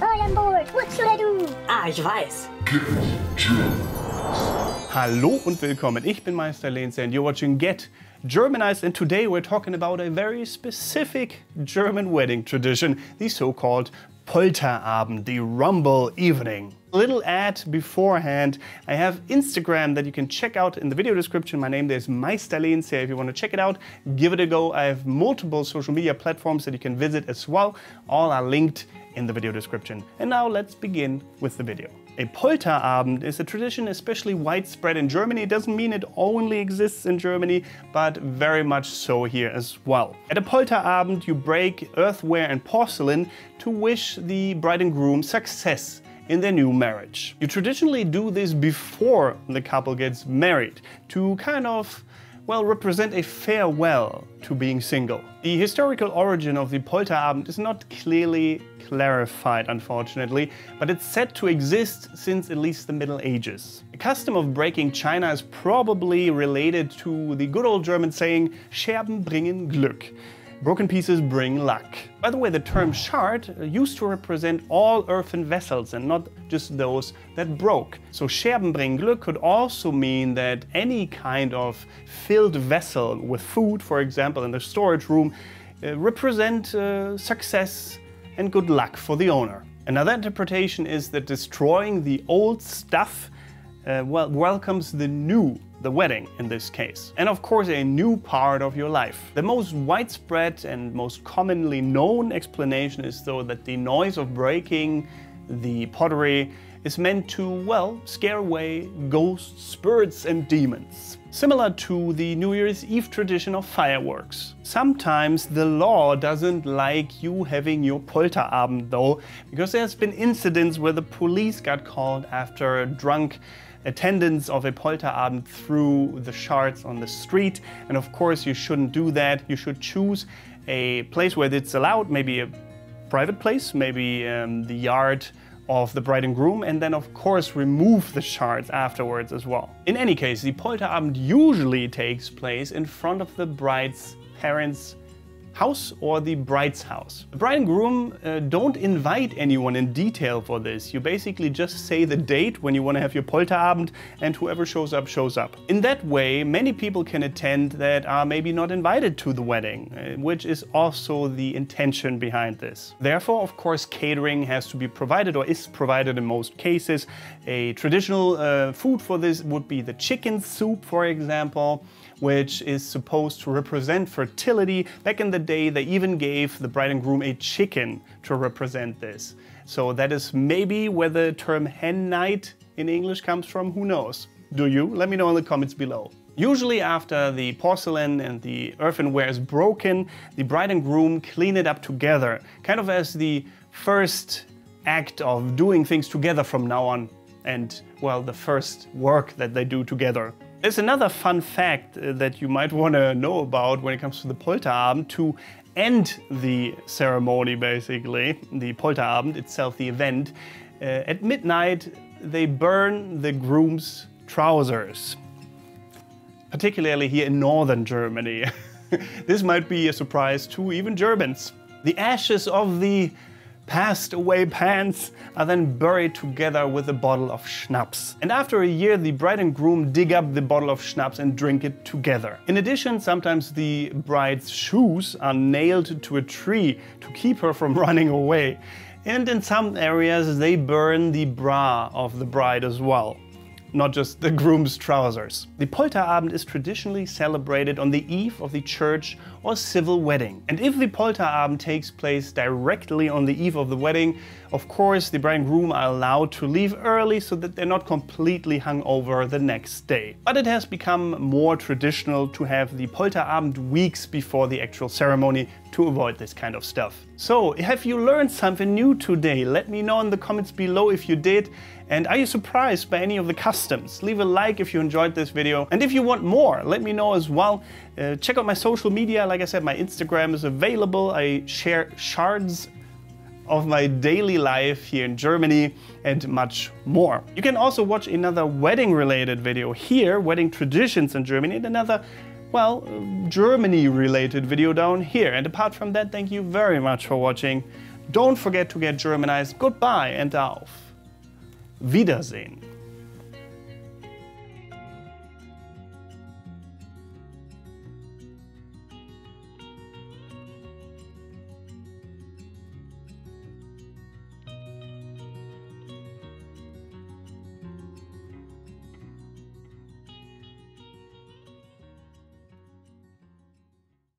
All on board. What should I do? Ah, ich weiß. Hallo und willkommen. Ich bin Meister Lenze and you're watching Get Germanized, and today we're talking about a very specific German wedding tradition, the so-called Polterabend, the rumble evening. A little ad beforehand. I have Instagram that you can check out in the video description. My name there is Meister Lenze. If you want to check it out, give it a go. I have multiple social media platforms that you can visit as well. All are linked in the video description. And now let's begin with the video. A Polterabend is a tradition especially widespread in Germany. It doesn't mean it only exists in Germany, but very much so here as well. At a Polterabend, you break earthenware and porcelain to wish the bride and groom success in their new marriage. You traditionally do this before the couple gets married to kind of, well, represent a farewell to being single. The historical origin of the Polterabend is not clearly clarified, unfortunately, but it's said to exist since at least the Middle Ages. The custom of breaking china is probably related to the good old German saying, Scherben bringen Glück. Broken pieces bring luck. By the way, the term shard used to represent all earthen vessels and not just those that broke. So Scherben bringen Glück could also mean that any kind of filled vessel with food, for example in the storage room, represent success and good luck for the owner. Another interpretation is that destroying the old stuff welcomes the new, the wedding in this case. And of course a new part of your life. The most widespread and most commonly known explanation is though that the noise of breaking the pottery is meant to, well, scare away ghosts, spirits and demons. Similar to the New Year's Eve tradition of fireworks. Sometimes the law doesn't like you having your Polterabend though, because there's been incidents where the police got called after drunk attendance of a Polterabend threw the shards on the street. And of course you shouldn't do that. You should choose a place where it's allowed, maybe a private place, maybe the yard of the bride and groom, and then of course remove the shards afterwards as well. In any case, the Polterabend usually takes place in front of the bride's parents' house or the bride's house. The bride and groom don't invite anyone in detail for this. You basically just say the date when you want to have your Polterabend and whoever shows up, shows up. In that way, many people can attend that are maybe not invited to the wedding, which is also the intention behind this. Therefore, of course, catering has to be provided or is provided in most cases. A traditional food for this would be the chicken soup, for example, which is supposed to represent fertility. Back in the day, they even gave the bride and groom a chicken to represent this. So that is maybe where the term hen night in English comes from, who knows? Do you? Let me know in the comments below. Usually after the porcelain and the earthenware is broken, the bride and groom clean it up together, kind of as the first act of doing things together from now on, and, well, the first work that they do together. There's another fun fact that you might want to know about when it comes to the Polterabend. To end the ceremony, basically, the Polterabend itself, the event, at midnight they burn the groom's trousers. Particularly here in northern Germany. This might be a surprise to even Germans. The ashes of the passed away pants are then buried together with a bottle of schnapps. And after a year, the bride and groom dig up the bottle of schnapps and drink it together. In addition, sometimes the bride's shoes are nailed to a tree to keep her from running away. And in some areas, they burn the bra of the bride as well, not just the groom's trousers. The Polterabend is traditionally celebrated on the eve of the church or civil wedding. And if the Polterabend takes place directly on the eve of the wedding, of course the bride and groom are allowed to leave early so that they're not completely hungover the next day. But it has become more traditional to have the Polterabend weeks before the actual ceremony to avoid this kind of stuff. So, have you learned something new today? Let me know in the comments below if you did. And are you surprised by any of the customs? Leave a like if you enjoyed this video. And if you want more, let me know as well. Check out my social media. Like I said, my Instagram is available. I share shards of my daily life here in Germany and much more. You can also watch another wedding related video here, wedding traditions in Germany, and another, well, Germany related video down here. And apart from that, thank you very much for watching. Don't forget to get Germanized. Goodbye and auf Wiedersehen.